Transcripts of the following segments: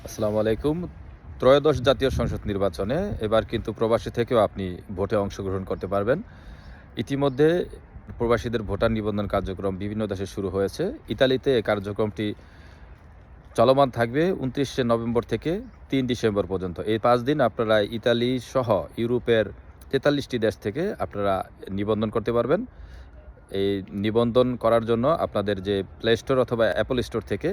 আসসালামু আলাইকুম। ত্রয়োদশ জাতীয় সংসদ নির্বাচনে এবার কিন্তু প্রবাসী থেকেও আপনি ভোটে অংশগ্রহণ করতে পারবেন। ইতিমধ্যে প্রবাসীদের ভোটার নিবন্ধন কার্যক্রম বিভিন্ন দেশে শুরু হয়েছে। ইতালিতে এই কার্যক্রমটি চলমান থাকবে ২৯শে নভেম্বর থেকে ৩ ডিসেম্বর পর্যন্ত। এই ৫ দিন আপনারা ইতালি সহ ইউরোপের ৪৩টি দেশ থেকে আপনারা নিবন্ধন করতে পারবেন। এই নিবন্ধন করার জন্য আপনাদের যে প্লে স্টোর অথবা অ্যাপল স্টোর থেকে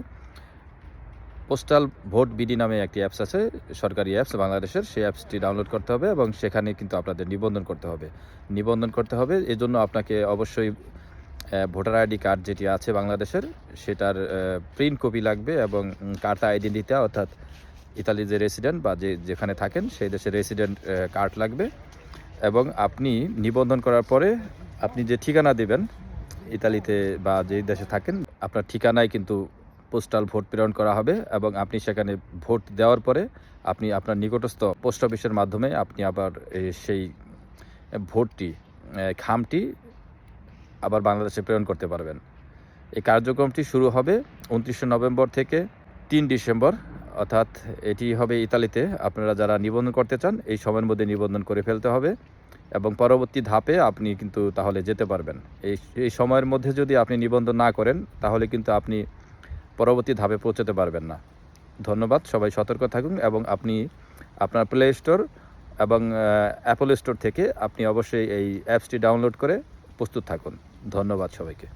পোস্টাল ভোট বিডি নামে একটি অ্যাপস আছে, সরকারি অ্যাপস বাংলাদেশের। সেই অ্যাপসটি ডাউনলোড করতে হবে এবং সেখানে কিন্তু আপনাদের নিবন্ধন করতে হবে। এজন্য আপনাকে অবশ্যই ভোটার আইডি কার্ড যেটি আছে বাংলাদেশের, সেটার প্রিন্ট কপি লাগবে এবং কার্তা আইডেন্টিটা, অর্থাৎ ইতালির যে রেসিডেন্ট বা যেখানে থাকেন সেই দেশের রেসিডেন্ট কার্ড লাগবে। এবং আপনি নিবন্ধন করার পরে আপনি যে ঠিকানা দেবেন ইতালিতে বা যেই দেশে থাকেন, আপনার ঠিকানায় কিন্তু পোস্টাল ভোট প্রেরণ করা হবে এবং আপনি সেখানে ভোট দেওয়ার পরে আপনি আপনার নিকটস্থ পোস্ট অফিসের মাধ্যমে আপনি আবার সেই ভোটটি খামটি আবার বাংলাদেশে প্রেরণ করতে পারবেন। এই কার্যক্রমটি শুরু হবে ২৯শে নভেম্বর থেকে ৩ ডিসেম্বর, অর্থাৎ এটি হবে ইতালিতে। আপনারা যারা নিবন্ধন করতে চান এই সময়ের মধ্যে নিবন্ধন করে ফেলতে হবে এবং পরবর্তী ধাপে আপনি কিন্তু তাহলে যেতে পারবেন। এই সময়ের মধ্যে যদি আপনি নিবন্ধন না করেন তাহলে কিন্তু আপনি পরবর্তী ধাপে পৌঁছাতে পারবেন না। ধন্যবাদ। সবাই সতর্ক থাকুন এবং আপনি আপনার প্লে স্টোর এবং অ্যাপল স্টোর থেকে আপনি অবশ্যই এই অ্যাপসটি ডাউনলোড করে প্রস্তুত থাকুন। ধন্যবাদ সবাইকে।